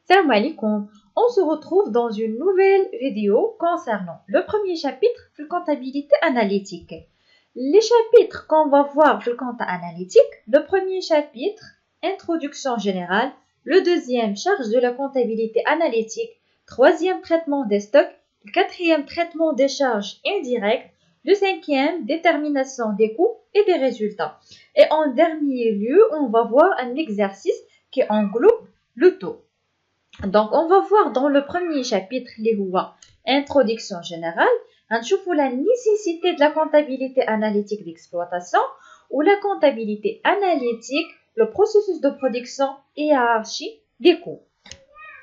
Salam alaikum. On se retrouve dans une nouvelle vidéo concernant le premier chapitre de comptabilité analytique. Les chapitres qu'on va voir de compta analytique, le premier chapitre, introduction générale, le deuxième, charge de la comptabilité analytique, troisième, traitement des stocks, le quatrième, traitement des charges indirectes, le cinquième, détermination des coûts et des résultats. Et en dernier lieu, on va voir un exercice qui englobe le taux. Donc, on va voir dans le premier chapitre, les introduction générale, on la nécessité de la comptabilité analytique d'exploitation ou la comptabilité analytique, le processus de production et hiérarchie des coûts.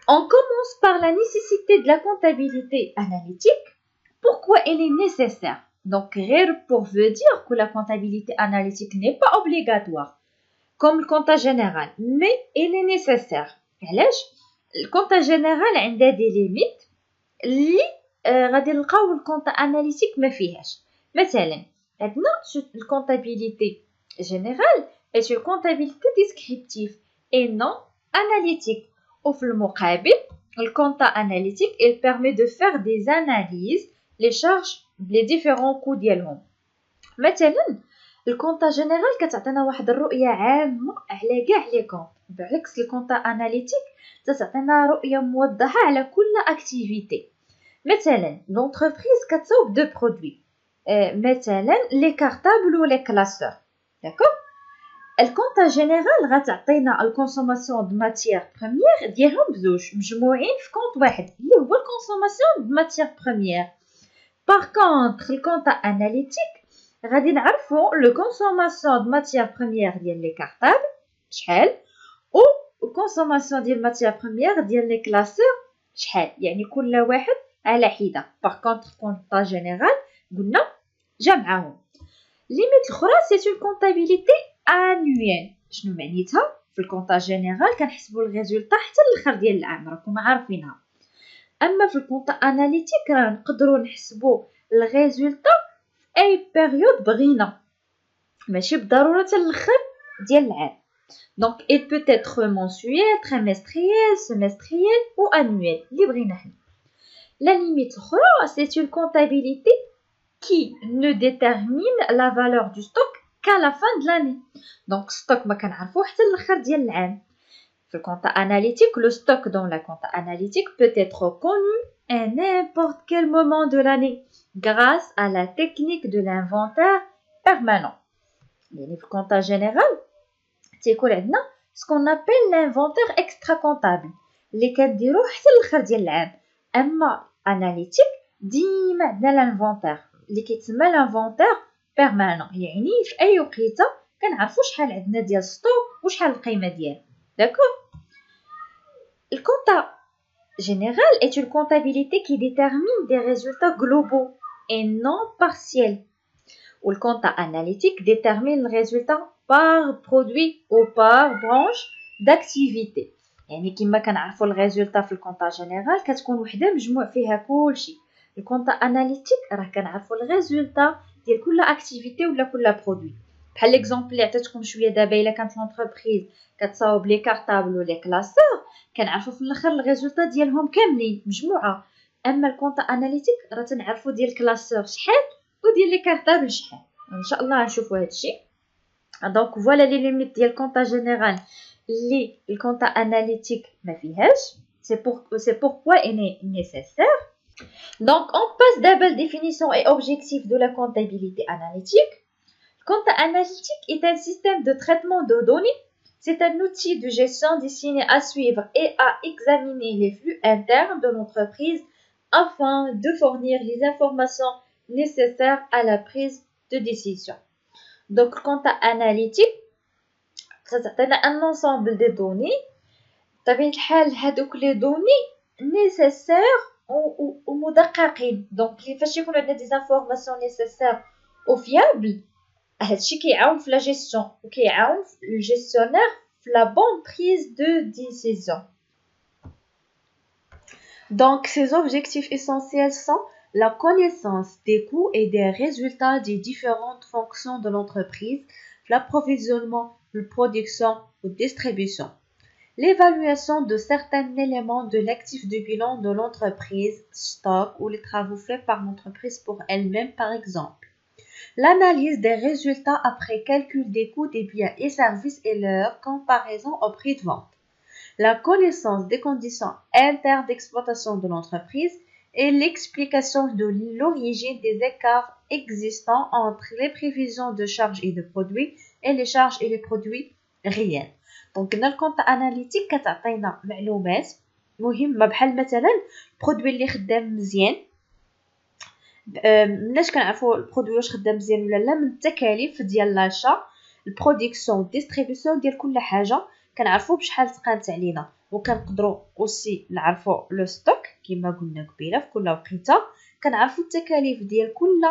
On commence par la nécessité de la comptabilité analytique. Pourquoi elle est nécessaire? Donc, pour veut dire que la comptabilité analytique n'est pas obligatoire, comme le compta général, mais elle est nécessaire. الكونتا جينيرال عندها دي ليميت اللي غادي نلقاو الكونتا اناليتيك ما فيهاش. مثلا عندنا الكونتابيليتي جينيرال اي une comptabilité descriptive et non analytique. وفي المقابل الكونتا اناليتيك elle permet de faire des analyses les charges les différents coûts ديالهم. مثلا الكونتا جينيرال كتعطينا واحد الرؤيه عامه على كاع لي كونط، بعكس الكونتا اناليتيك تعطينا رؤيه موضحه على كل اكتيفيتي. مثلا لونتربريز كتصاوب دو برودوي، مثلا لي كارطابل و لي كلاسور، داكوغ. الكونتا جينيرال غتعطينا الكونسوماسيون د ماتيير بروميير ديالهم بزوج مجموعين في كونط واحد اللي هو الكونسوماسيون د ماتيير بروميير. باغ كونطخ الكونتا اناليتيك غادي نعرفو لو كونسوماسيون د ماتيير بروميير ديال لي كارطابل شحال و الكونسوماسيون ديال ماتيير بروميير ديال لي كلاسور شحال، يعني كل واحد على حده. باغ كونطخ كونطا جينيرال قلنا جمعهم. ليميت الاخرى سي اون كونطابيليتي انويل. شنو معنيتها؟ في الكونطا جينيرال كنحسبوا الريزولطا حتى الاخر ديال العام، راكم عارفينها. اما في الكونطا اناليتيك راه نقدروا نحسبوا الريزولطا اي بيريود بغينا، ماشي بالضروره حتى الاخر ديال العام. Donc, il peut être mensuel, trimestriel, semestriel ou annuel. Libre. La limite, c'est une comptabilité qui ne détermine la valeur du stock qu'à la fin de l'année. Donc, stock, ma kanarfou حتى الآخر ديال العام. في الكونتا analytique, le stock dans la compta analytique peut être connu à n'importe quel moment de l'année grâce à la technique de l'inventaire permanent. يعني في الكونتا général, تيكون عندنا ce qu'on appelle l'inventaire extra comptable اللي كنديروه حتى الاخر ديال العام. اما اناليتيك ديما عندنا الانفونتير اللي كيتسمى الانفونتير بيرمانون، يعني في اي وقيته كنعرفوا شحال عندنا ديال ستوك وشحال القيمه ديالو، داكوغ. الكونتا générale est une comptabilité qui détermine des résultats globaux et non partiels. Ou le compta analytique détermine le résultat par produit ou par branche d'activité. يعني كما كنعرفوا الريزولطا في الكونطا جينيرال كتكون وحده مجموع فيها كلشي. الكونطا اناليتيك راه كنعرفوا الريزولطا ديال كل اكتيفيتي ولا كل برودوي. بحال ليكزامبل اللي عطيتكم شويه دابا الا كانت لونتربريز كتصاوب لي كارطابل و لي كلاسور كنعرفوا في الاخر الريزولطا ديالهم كاملين مجموعه. اما الكونطا اناليتيك راه تنعرفوا ديال كلاسور شحال وديال لي كارطابل شحال. ان شاء الله غنشوفوا هادشي. دونك فوالا لي ليميت ديال الكونطا جينيرال اللي الكونطا اناليتيك ما فيهاش. c'est pourquoi elle est nécessaire. Donc on passe d'abord définition et objectif de la comptabilité analytique. Le compta analytique est un système de traitement de données. C'est un outil de gestion destiné à suivre et à examiner les flux internes de l'entreprise afin de fournir les informations nécessaires à la prise de décision. Donc le compta analytique تعطينا un ensemble de données. بطبيعة الحال هادوك لي دوني نيسيسير ومدققين. دونك فاش يكون عندنا دي انفورماسيون نيسيسير وفيابل هادشي كيعاون في لا جيستيون وكيعاون الجيستيونير في لا بون بريز دو ديسيزيون. Donc ces objectifs essentiels sont la connaissance des coûts et des résultats des différentes fonctions de l'entreprise, l'approvisionnement, la production ou distribution. L'évaluation de certains éléments de l'actif de bilan de l'entreprise, stock ou les travaux faits par l'entreprise pour elle-même par exemple. L'analyse des résultats après calcul des coûts des biens et services et leur comparaison au prix de vente. La connaissance des conditions internes d'exploitation de l'entreprise et l'explication de l'origine des écarts existants entre les prévisions de charges et de produits et les charges et les produits réels. Donc, dans le compte analytique كتعطينا معلومات مهمة بحال مثلا البرودوي اللي خدام مزيان مناش كنعرفوا البرودوي واش خدام مزيان ولا لا من التكاليف ديال لاشا البرودكسيون ديستريبيسيون ديال كل حاجه كنعرفوا بشحال تقامت علينا وكنقدروا اوسي نعرفوا لو ستوك كما قلنا قبيله في كل وقيته كنعرفوا التكاليف ديال كل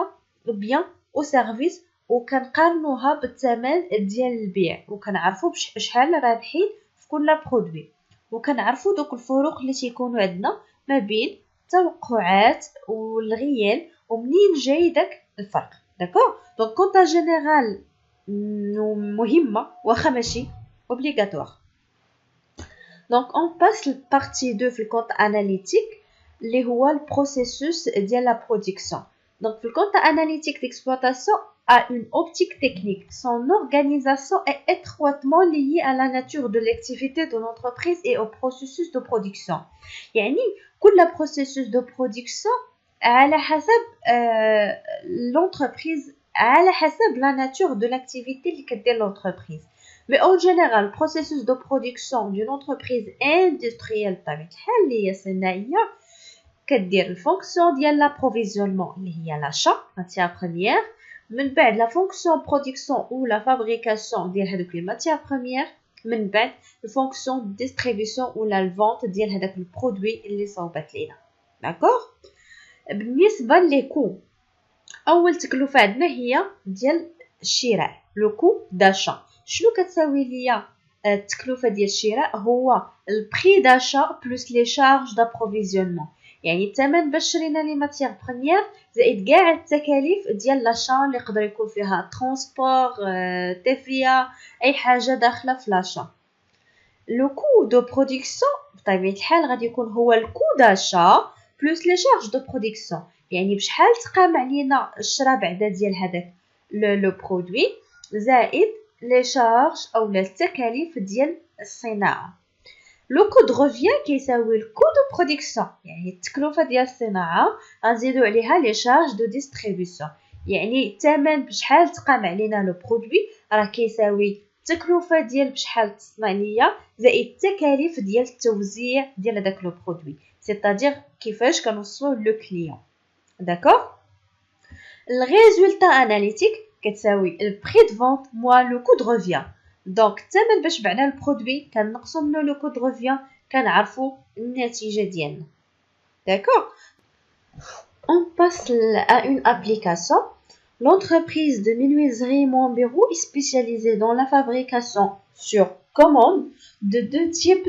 بيان او سيرفيس وكنقارنوها بالثمن ديال البيع وكنعرفوا شحال رابحين في كل برودوي وكنعرفوا دوك الفروق اللي تيكونوا عندنا ما بين التوقعات والغيال ومنين جاي داك الفرق داكور دونك كونطا جينيرال مهمه واخا ماشي obligatoire. Donc on passe la partie 2 في الكونت analytique اللي هو البروسيسوس ديال la production. Donc le compte analytique d'exploitation a une optique technique. Son organisation est étroitement liée à la nature de l'activité de l'entreprise et au processus de production. يعني كل processus de production على حسب l'entreprise على حسب la nature de l'activité اللي كدير l'entreprise. Mais en général, le processus de production d'une entreprise industrielle بطبيعة الحال اللي هي صناعية كدير الفونكسيون ديال l'approvisionnement اللي هي l'achat matière première من بعد la fonction production ou la fabrication ديال هذوك les matières premières من بعد la fonction distribution ou la vente ديال هذاك البرودوي اللي صوبت لينا داكوغ. بالنسبة للكو أول تكلفة عندنا هي ديال الشراء لو كو داشا. شنو كتساوي ليا التكلفة ديال الشراء هو البري داشا بلس لي شارج دابروفيزيونمون يعني الثمن باش شرينا لي ماتيير بريمير زائد كاع التكاليف ديال لاشا اللي يقدر يكون فيها ترونسبور تيفيا اي حاجه داخله في لاشا. لو كو دو برودكسيون بطبيعه الحال غادي يكون هو الكو داشا بلس لي شارج دو برودكسيون يعني بشحال تقام علينا الشراء بعدا ديال هذاك لو برودوي زائد لي شارج او التكاليف ديال الصناعه. لو كو دو ريفيان كيساوي الكو دو برودكسيون يعني التكلفه ديال الصناعه غنزيدو عليها لي شارج دو ديستريبيسيون يعني الثمن بشحال تقام علينا لو برودوي راه كيساوي التكلفه ديال بشحال تصنع ليا زائد التكاليف ديال التوزيع ديال هذاك لو برودوي سيتادير كيفاش كنوصلوا لو كليون داكوغ. الريزولتا اناليتيك كتساوي البري دو فونت موا لو كو دو ريفيان دونك الثمن باش بعنا البرودوي كنقصوا منه لو كو دو ريفيان كنعرفوا النتيجه ديالنا داكوغ. On passe à une application. L'entreprise de menuiserie Montbéraud est spécialisée dans la fabrication sur commande de deux types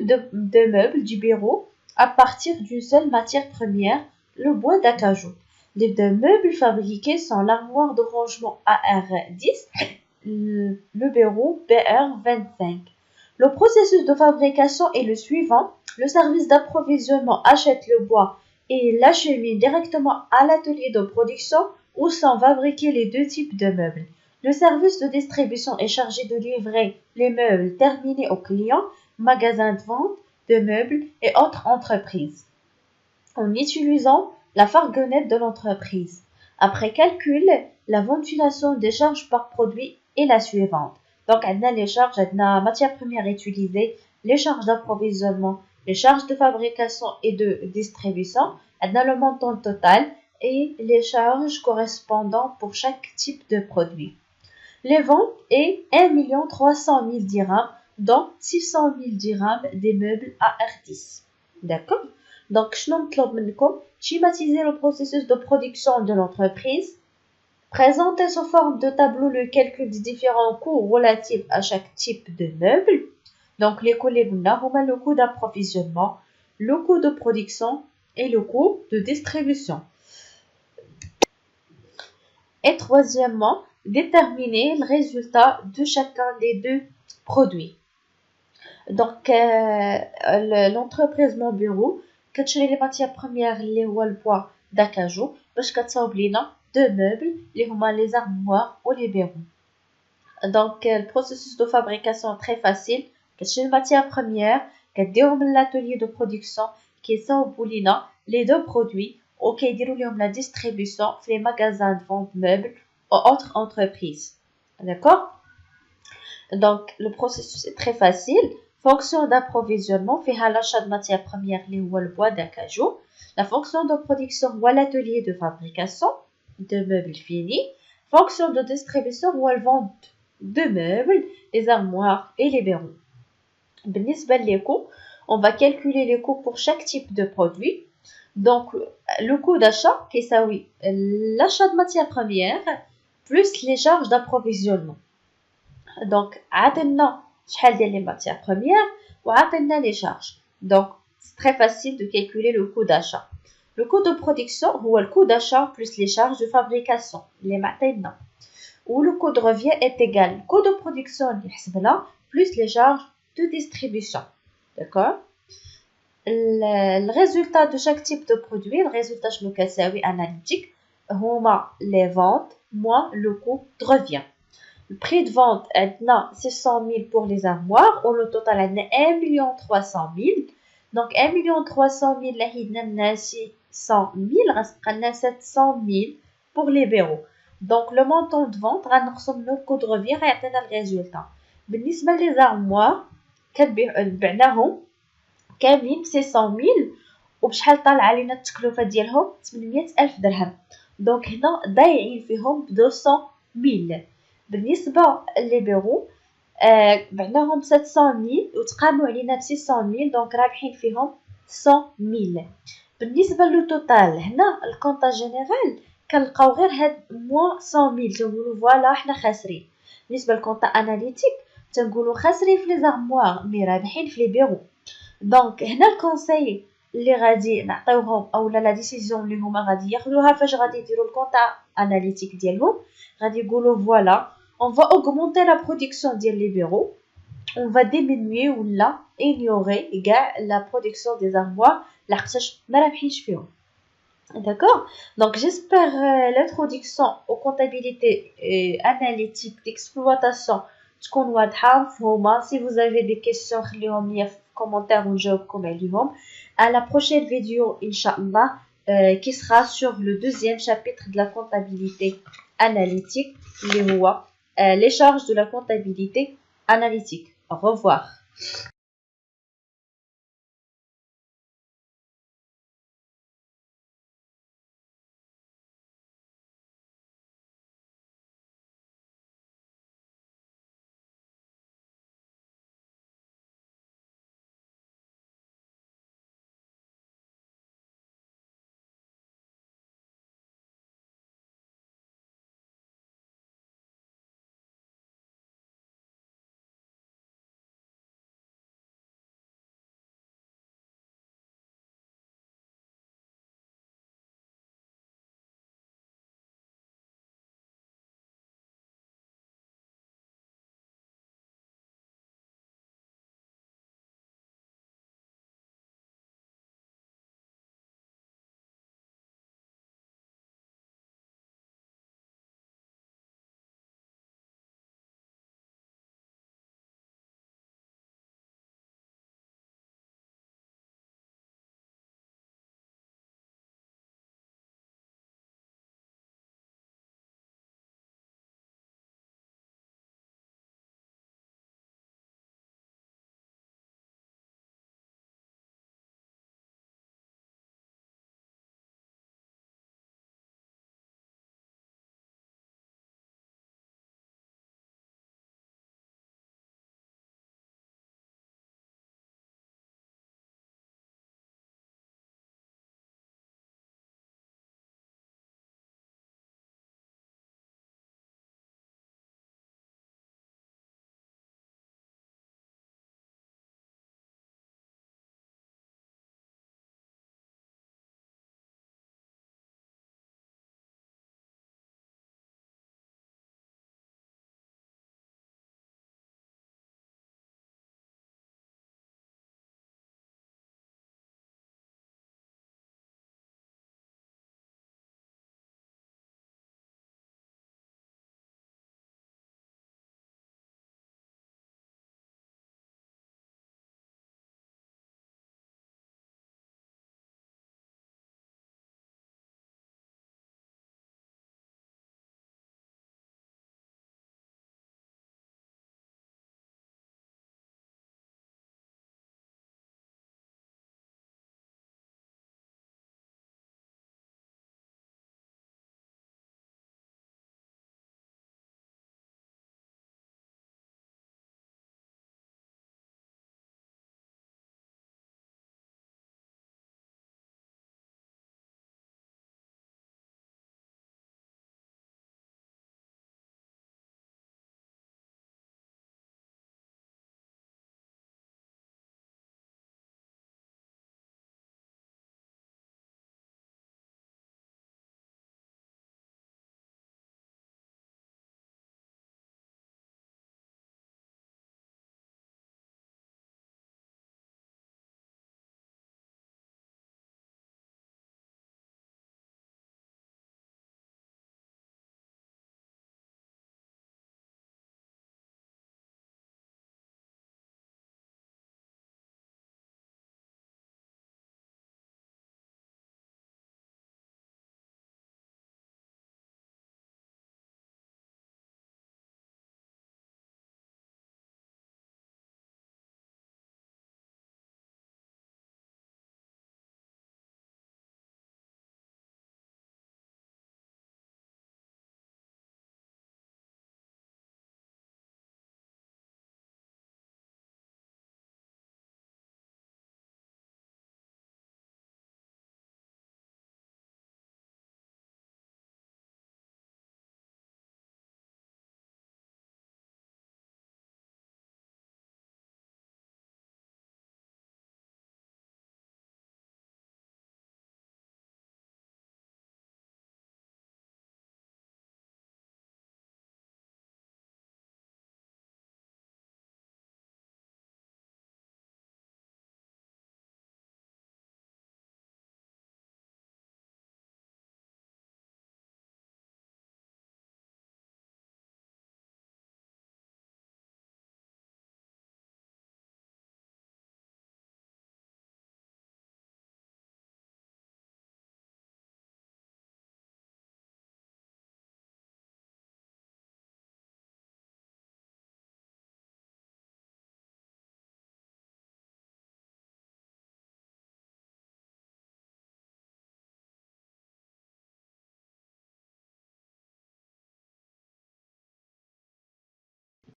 de meubles du bureau à partir d'une seule matière première, le bois d'acajou. Les deux meubles fabriqués sont l'armoire de rangement AR10, le bureau BR25. Le processus de fabrication est le suivant. Le service d'approvisionnement achète le bois et l'achemine directement à l'atelier de production où sont fabriqués les deux types de meubles. Le service de distribution est chargé de livrer les meubles terminés aux clients, magasins de vente de meubles et autres entreprises en utilisant la fourgonnette de l'entreprise. Après calcul, la ventilation des charges par produit est la suivante. Donc, on a les charges, on a matière première utilisée, les charges d'approvisionnement, les charges de fabrication et de distribution, on a le montant total et les charges correspondant pour chaque type de produit. Les ventes est 1 300 000 dirhams, dont 600 000 dirhams des meubles AR10. D'accord? Donc, je vous schématiser le processus de production de l'entreprise, présenter sous forme de tableau le calcul des différents coûts relatifs à chaque type de meuble. Donc, les coûts le coût d'approvisionnement, le coût de production et le coût de distribution. Et troisièmement, déterminer le résultat de chacun des deux produits. Donc, l'entreprise Mon Bureau كتشري les matières premières اللي هو البوا d'acajou باش كتصاوب لينا deux meubles اللي هما les armoires ou les bureaux. Donc, le processus de fabrication est très facile. كتشري les matières premières كديرهم من l'atelier de production كيصاوبوا لينا les deux produits وكيديروا لهم la distribution في les magasins de vente meubles ou autres entreprises. D'accord? Donc, le processus est très facile. Fonction d'approvisionnement fait l'achat de matières premières les ou le bois d'acajou. La fonction de production ou l'atelier de fabrication de meubles finis. Fonction de distribution ou la vente de meubles, les armoires et les bureaux. بالنسبة للcoût, on va calculer les coûts pour chaque type de produit. Donc, le coût d'achat qui s'appelle l'achat de matières premières plus les charges d'approvisionnement. Donc, عطينا شحال ديال les matières premières وعطينا les charges. Donc, c'est très facile de calculer le coût d'achat. Le coût de production هو le coût d'achat plus les charges de fabrication اللي معطينا. Ou le coût de revient est égal au coût de production اللي حسبنا plus les charges de distribution. D'accord? Le résultat de chaque type de produit, le résultat شنو كيساوي analytique هما les ventes moins le coût de revient. Le prix de vente est 600 000 pour les armoires. Au total, est 1 300 000. Donc, 1 300 000, là, il y a 600 000, il y a 700 000 pour les bureaux. Donc, le montant de vente, on a le coût de revient, et on a le résultat. بالنسبة les armoires, كنبيعناهم كاملين ب 600 000 وبشحال طالع علينا التكلفة ديالهم 800 ألف درهم. دونك هنا ضايعين فيهم ب 200 000. بالنسبة لي بيرو بعناهم 700,000 وتقاموا علينا ب 600,000 دونك رابحين فيهم 100,000. بالنسبة للتوتال هنا الكونطا جينيرال كنلقاو غير هاد موان 100,000 تنقولوا فوالا حنا خاسرين. بالنسبة للكونطا اناليتيك تنقولوا خاسرين في لي زارموار مي رابحين في لي بيرو. دونك هنا الكونساي اللي غادي نعطيوهم اولا لا ديسيزيون اللي هما غادي ياخذوها فاش غادي يديروا الكونطا اناليتيك ديالهم غادي يقولوا فوالا on va augmenter la production des bureaux, on va diminuer ou là ignorer la production des armoires, d'accord? Donc j'espère l'introduction aux comptabilités analytiques d'exploitation. Si vous avez des questions, commentaires ou à la prochaine vidéo, Inch'Allah, qui sera sur le deuxième chapitre de la comptabilité analytique, les charges de la comptabilité analytique. Au revoir.